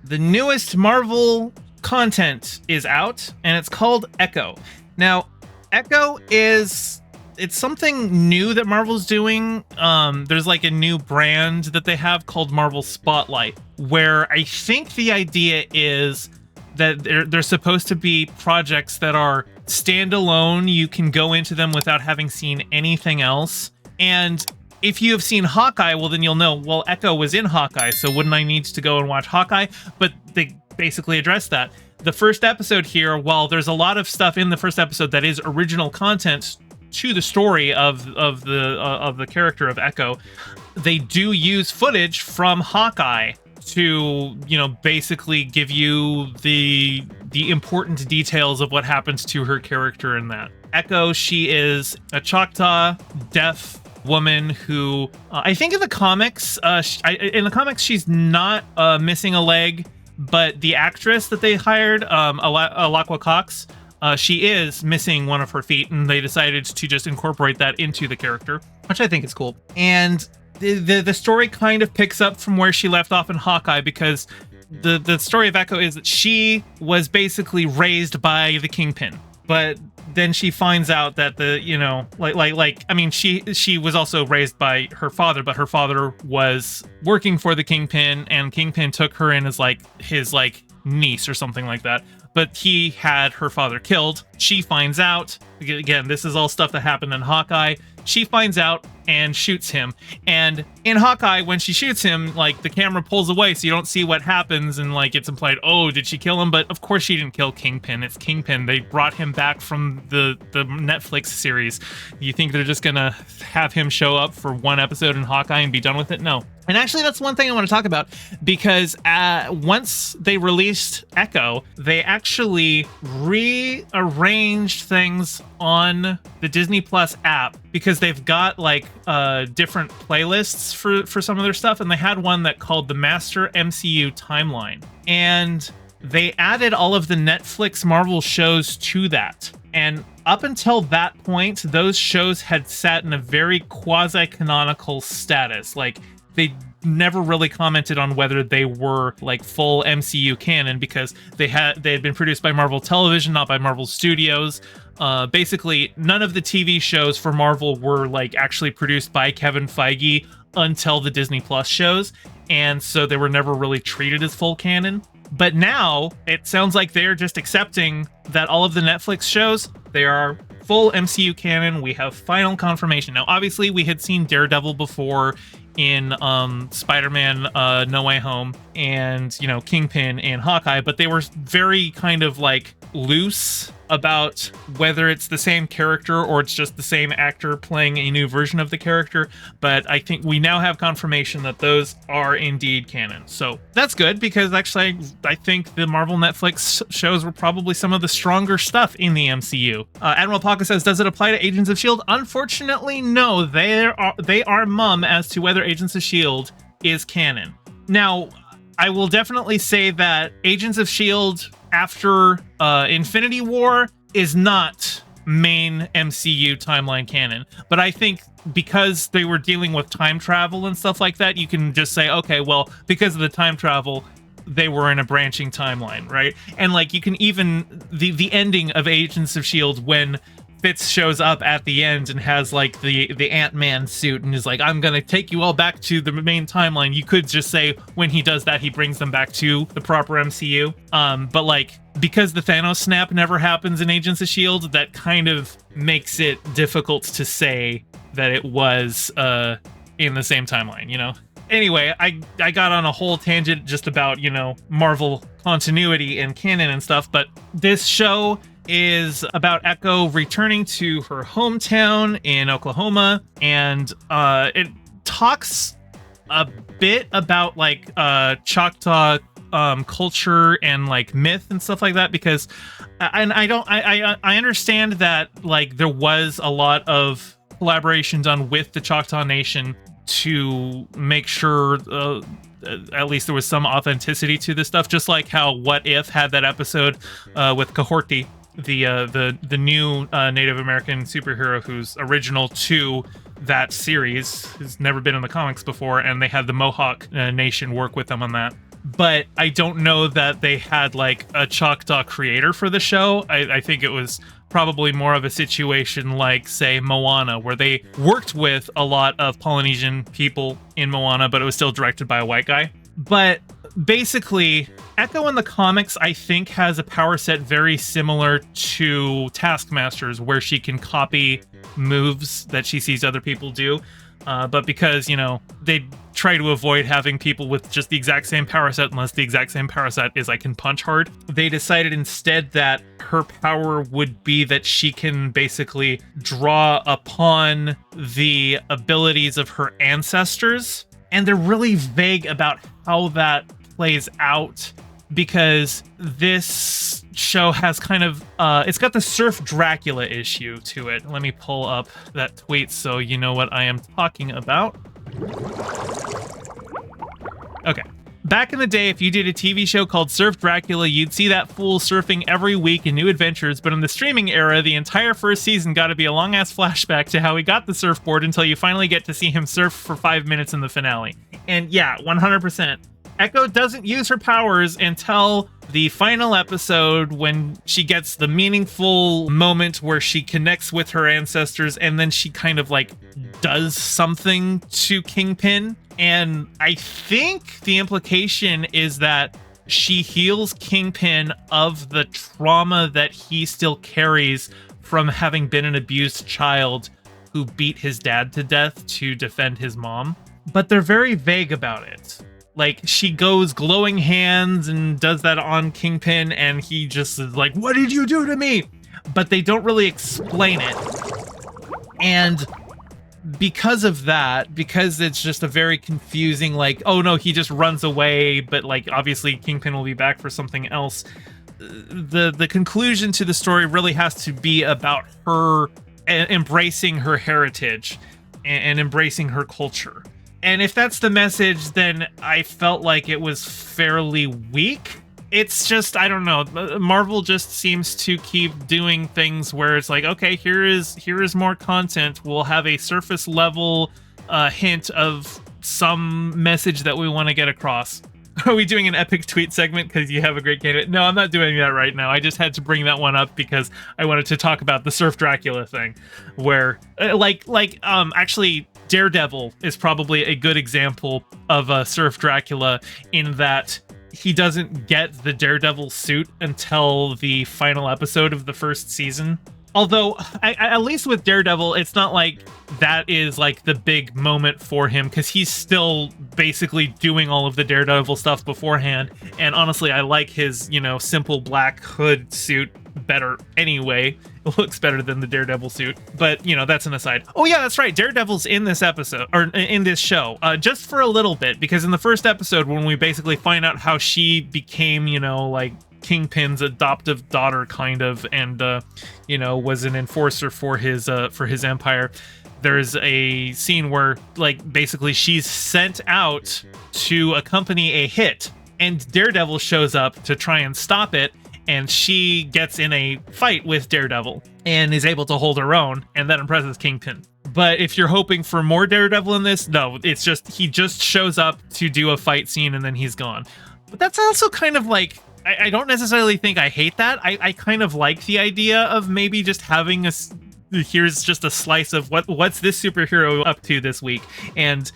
the newest Marvel content is out, and it's called Echo. Now, Echo it's something new that Marvel's doing. There's like a new brand that they have called Marvel Spotlight, where I think the idea is that they're supposed to be projects that are standalone. You can go into them without having seen anything else. And if you have seen Hawkeye, well, then you'll know, well, Echo was in Hawkeye, so wouldn't I need to go and watch Hawkeye? But they basically address that. The first episode here, while there's a lot of stuff in the first episode that is original content to the story of the character of Echo, they do use footage from Hawkeye to, basically give you the important details of what happens to her character in that. Echo, she is a Choctaw deaf woman who I think in the comics, she's not missing a leg, but the actress that they hired, Alaqua Cox, she is missing one of her feet, and they decided to just incorporate that into the character, which I think is cool. And the story kind of picks up from where she left off in Hawkeye, because the story of Echo is that she was basically raised by the Kingpin, but then she finds out that she was also raised by her father, but her father was working for the Kingpin, and Kingpin took her in as his niece or something like that. But he had her father killed. She finds out. Again, this is all stuff that happened in Hawkeye. She finds out and shoots him. And in Hawkeye, when she shoots him, the camera pulls away, so you don't see what happens, and it's implied, oh, did she kill him? But of course she didn't kill Kingpin. It's Kingpin. They brought him back from the Netflix series. You think they're just gonna have him show up for one episode in Hawkeye and be done with it? No. And actually, that's one thing I want to talk about, because once they released Echo, they actually rearranged things on the Disney Plus app, because they've got different playlists for some of their stuff, and they had one that called the Master MCU Timeline, and they added all of the Netflix Marvel shows to that. And up until that point, those shows had sat in a very quasi-canonical status. They never really commented on whether they were full MCU canon, because they had been produced by Marvel Television, not by Marvel Studios. Basically, none of the TV shows for Marvel were actually produced by Kevin Feige until the Disney Plus shows, and so they were never really treated as full canon. But now it sounds like they're just accepting that all of the Netflix shows, they are full MCU canon. We have final confirmation. Now, obviously, we had seen Daredevil before in Spider-Man No Way Home, and Kingpin and Hawkeye, but they were very kind of loose about whether it's the same character or it's just the same actor playing a new version of the character. But I think we now have confirmation that those are indeed canon, so that's good, because actually I think the Marvel Netflix shows were probably some of the stronger stuff in the MCU. Admiral Paka says, does it apply to Agents of S.H.I.E.L.D.? Unfortunately, no. They are mum as to whether Agents of S.H.I.E.L.D. is canon. Now, I will definitely say that Agents of S.H.I.E.L.D. after Infinity War is not main MCU timeline canon. But I think because they were dealing with time travel and stuff like that, you can just say, okay, well, because of the time travel, they were in a branching timeline, right? And you can even the ending of Agents of S.H.I.E.L.D. when Fitz shows up at the end and has the Ant-Man suit and is I'm gonna take you all back to the main timeline. You could just say when he does that, he brings them back to the proper MCU. But because the Thanos snap never happens in Agents of S.H.I.E.L.D., that kind of makes it difficult to say that it was in the same timeline, Anyway, I got on a whole tangent just about, Marvel continuity and canon and stuff, but this show is about Echo returning to her hometown in Oklahoma, and it talks a bit about Choctaw culture and myth and stuff like that, because I understand that there was a lot of collaboration done with the Choctaw Nation to make sure at least there was some authenticity to this stuff, just like how What If had that episode with Kahorti, the new Native American superhero who's original to that series, has never been in the comics before, and they had the Mohawk Nation work with them on that. but I don't know that they had like a Choctaw creator for the show. I think it was probably more of a situation like, say, Moana, where they worked with a lot of Polynesian people in Moana, but it was still directed by a white guy. But basically, Echo in the comics, I think, has a power set very similar to Taskmaster's, where she can copy moves that she sees other people do. But because, they try to avoid having people with just the exact same power set, unless the exact same power set is I can punch hard, they decided instead that her power would be that she can basically draw upon the abilities of her ancestors. And they're really vague about how that plays out, because this show has kind of it's got the Surf Dracula issue to it. Let me pull up that tweet so you know what I am talking about. Okay. Back in the day, if you did a TV show called Surf Dracula, you'd see that fool surfing every week in new adventures, but in the streaming era, the entire first season got to be a long-ass flashback to how he got the surfboard until you finally get to see him surf for 5 minutes in the finale. And yeah, 100%. Echo doesn't use her powers until the final episode, when she gets the meaningful moment where she connects with her ancestors, and then she kind of like does something to Kingpin. And I think the implication is that she heals Kingpin of the trauma that he still carries from having been an abused child who beat his dad to death to defend his mom. But they're very vague about it. Like, she goes glowing hands and does that on Kingpin, and he just is like, "What did you do to me?" But they don't really explain it. And because of that, because it's just a very confusing, like, oh no, he just runs away, but like, obviously Kingpin will be back for something else. The conclusion to the story really has to be about her embracing her heritage and embracing her culture. And if that's the message, then I felt like it was fairly weak. It's just, I don't know, Marvel just seems to keep doing things where it's like, okay, here is more content. We'll have a surface level hint of some message that we want to get across. Are we doing an epic tweet segment because you have a great candidate? No, I'm not doing that right now. I just had to bring that one up because I wanted to talk about the Surf Dracula thing, where actually Daredevil is probably a good example of a Surf Dracula, in that he doesn't get the Daredevil suit until the final episode of the first season. Although, at least with Daredevil, it's not like that is like the big moment for him, because he's still basically doing all of the Daredevil stuff beforehand. And honestly, I like his, simple black hood suit better anyway. It looks better than the Daredevil suit, but that's an aside. Oh yeah, that's right. Daredevil's in this episode, or in this show, just for a little bit, because in the first episode, when we basically find out how she became, like Kingpin's adoptive daughter, kind of, and was an enforcer for his empire. There's a scene where, like, basically she's sent out to accompany a hit, and Daredevil shows up to try and stop it, and she gets in a fight with Daredevil and is able to hold her own, and that impresses Kingpin. But if you're hoping for more Daredevil in this, no, it's just, he just shows up to do a fight scene and then he's gone. But that's also kind of like, I don't necessarily think I hate that. I kind of like the idea of maybe just having here's just a slice of what's this superhero up to this week. And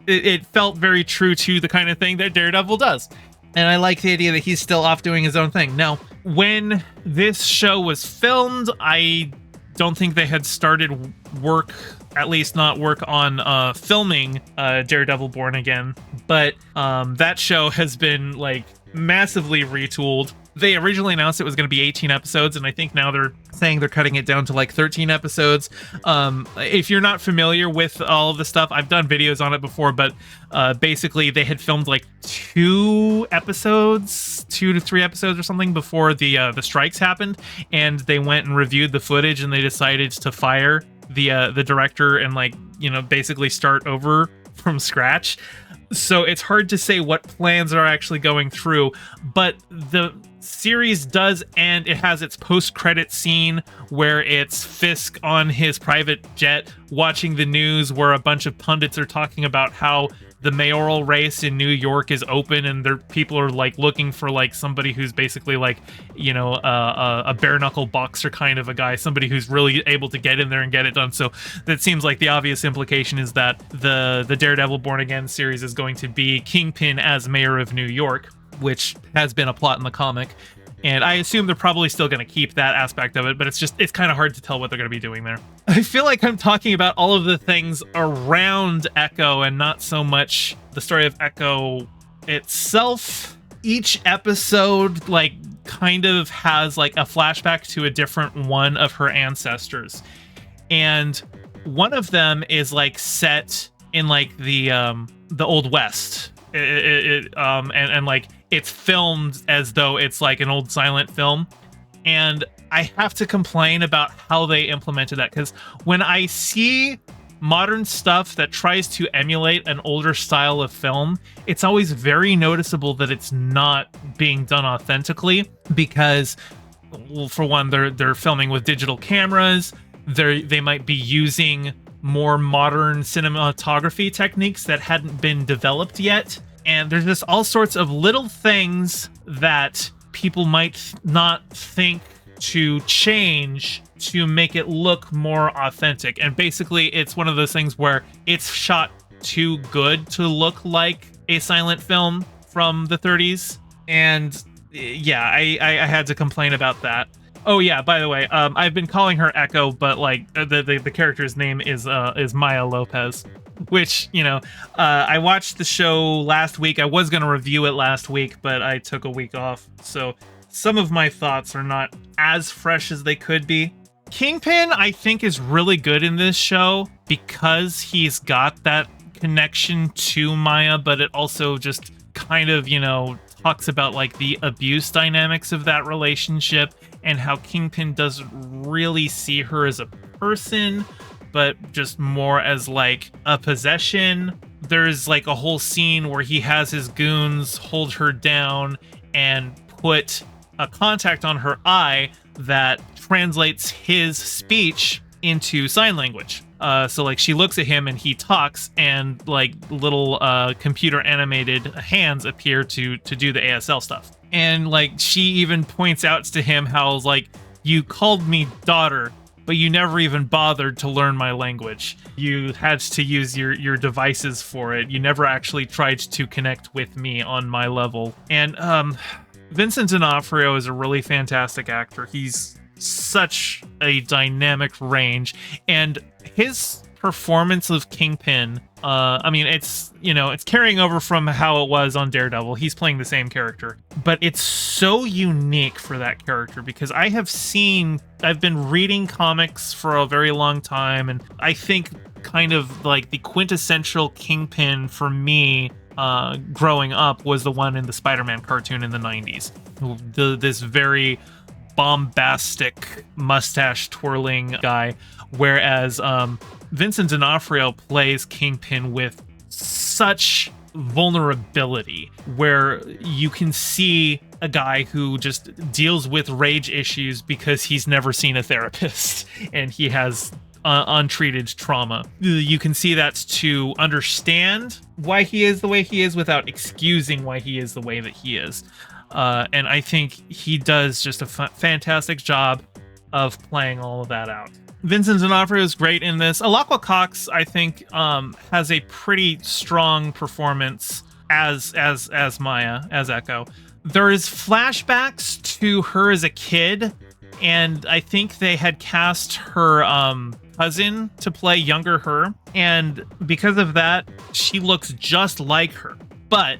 it felt very true to the kind of thing that Daredevil does. And I like the idea that he's still off doing his own thing. Now, when this show was filmed, I don't think they had started work, at least not work on filming Daredevil Born Again. But that show has been like massively retooled. They originally announced it was going to be 18 episodes, and I think now they're saying they're cutting it down to like 13 episodes. If you're not familiar with all of the stuff, I've done videos on it before, but basically they had filmed like 2 to 3 episodes or something before the strikes happened, and they went and reviewed the footage, and they decided to fire the director and basically start over from scratch. So it's hard to say what plans are actually going through, but the series does end. It has its post-credit scene where it's Fisk on his private jet watching the news, where a bunch of pundits are talking about how the mayoral race in New York is open, and people are like looking for like somebody who's basically like, you know, a bare knuckle boxer kind of a guy, somebody who's really able to get in there and get it done. So that seems like the obvious implication is that the Daredevil Born Again series is going to be Kingpin as mayor of New York, which has been a plot in the comic. And I assume they're probably still going to keep that aspect of it, but it's kind of hard to tell what they're going to be doing there. I feel like I'm talking about all of the things around Echo and not so much the story of Echo itself. Each episode, like, kind of has like a flashback to a different one of her ancestors. And one of them is like set in like the Old West. And like it's filmed as though it's like an old silent film, and I have to complain about how they implemented that, because when I see modern stuff that tries to emulate an older style of film, it's always very noticeable that it's not being done authentically, because, well, for one, they're filming with digital cameras. They might be using more modern cinematography techniques that hadn't been developed yet. And there's just all sorts of little things that people might not think to change to make it look more authentic. And basically, it's one of those things where it's shot too good to look like a silent film from the 30s. And yeah, I had to complain about that. Oh yeah, by the way, I've been calling her Echo, but like the character's name is Maya Lopez, which, you know, I watched the show last week. I was going to review it last week, but I took a week off. So some of my thoughts are not as fresh as they could be. Kingpin, I think, is really good in this show because he's got that connection to Maya, but it also just kind of, you know, talks about like the abuse dynamics of that relationship and how Kingpin doesn't really see her as a person, but just more as like a possession. There's like a whole scene where he has his goons hold her down and put a contact on her eye that translates his speech into sign language. So like she looks at him and he talks, and like little computer animated hands appear to do the ASL stuff. And like she even points out to him how like, you called me daughter, but you never even bothered to learn my language. You had to use your devices for it. You never actually tried to connect with me on my level. And Vincent D'Onofrio is a really fantastic actor. He's such a dynamic range, and his performance of Kingpin, I mean, it's, you know, it's carrying over from how it was on Daredevil. He's playing the same character, but it's so unique for that character because I've been reading comics for a very long time, and I think kind of like the quintessential Kingpin for me growing up was the one in the Spider-Man cartoon in the 90s. This very bombastic mustache twirling guy, whereas Vincent D'Onofrio plays Kingpin with such vulnerability, where you can see a guy who just deals with rage issues because he's never seen a therapist and he has untreated trauma. You can see that to understand why he is the way he is without excusing why he is the way that he is. And I think he does just a fantastic job of playing all of that out. Vincent D'Onofrio is great in this. Alaqua Cox, I think, has a pretty strong performance as Maya, as Echo. There is flashbacks to her as a kid, and I think they had cast her cousin to play younger her, and because of that, she looks just like her, but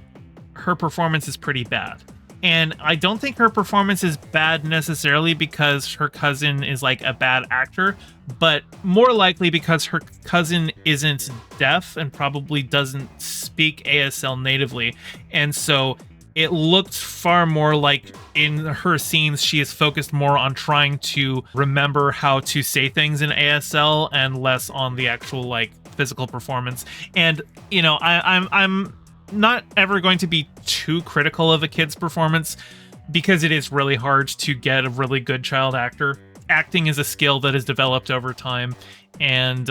her performance is pretty bad. And I don't think her performance is bad necessarily because her cousin is like a bad actor, but more likely because her cousin isn't deaf and probably doesn't speak ASL natively. And so it looked far more like in her scenes, she is focused more on trying to remember how to say things in ASL and less on the actual like physical performance. And, you know, I'm not ever going to be too critical of a kid's performance because it is really hard to get a really good child actor. Acting is a skill that is developed over time, and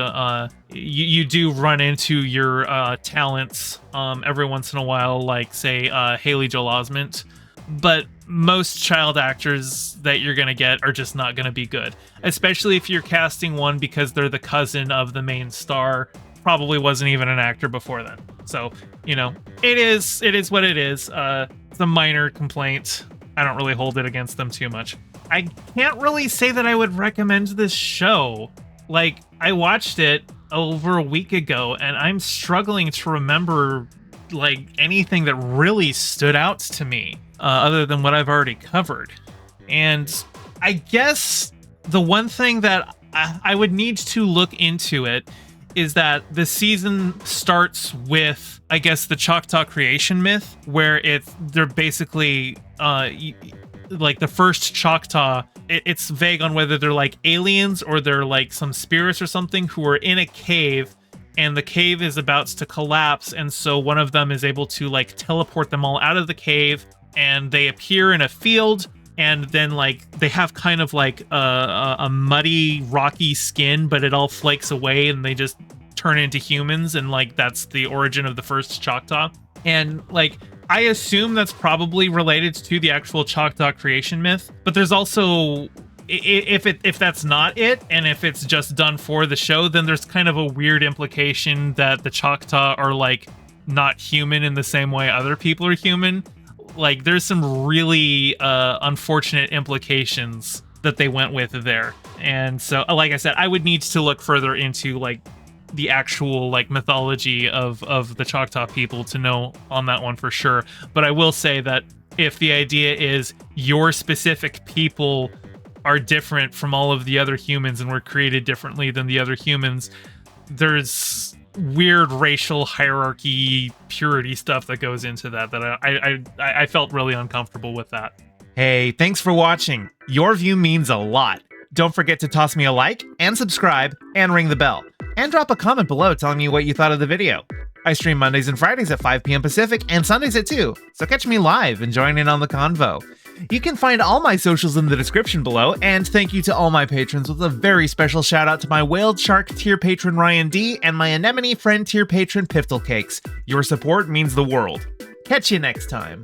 you do run into your talents every once in a while, like say Haley Joel Osment. But most child actors that you're going to get are just not going to be good, especially if you're casting one because they're the cousin of the main star. Probably wasn't even an actor before then. So, you know, it is what it is. It's a minor complaint. I don't really hold it against them too much. I can't really say that I would recommend this show. Like, I watched it over a week ago, and I'm struggling to remember, like, anything that really stood out to me, other than what I've already covered. And I guess the one thing that I would need to look into it is that the season starts with, I guess, the Choctaw creation myth, where they're basically like the first Choctaw. It's vague on whether they're like aliens or they're like some spirits or something who are in a cave, and the cave is about to collapse, and so one of them is able to like teleport them all out of the cave, and they appear in a field. And then, like, they have kind of like a muddy, rocky skin, but it all flakes away and they just turn into humans. And, like, that's the origin of the first Choctaw. And, like, I assume that's probably related to the actual Choctaw creation myth. But there's also, if that's not it, and if it's just done for the show, then there's kind of a weird implication that the Choctaw are, like, not human in the same way other people are human. Like, there's some really unfortunate implications that they went with there. And so, like I said, I would need to look further into, like, the actual, like, mythology of the Choctaw people to know on that one for sure. But I will say that if the idea is your specific people are different from all of the other humans and were created differently than the other humans, there's weird racial hierarchy purity stuff that goes into that I felt really uncomfortable with that. Hey, thanks for watching. Your view means a lot. Don't forget to toss me a like and subscribe and ring the bell, and drop a comment below telling me what you thought of the video. I stream Mondays and Fridays at 5 p.m. Pacific and Sundays at 2, so catch me live and join in on the convo. You can find all my socials in the description below, and thank you to all my patrons, with a very special shout out to my Whaled Shark tier patron Ryan D and my Anemone friend tier patron Piftle Cakes. Your support means the world. Catch you next time.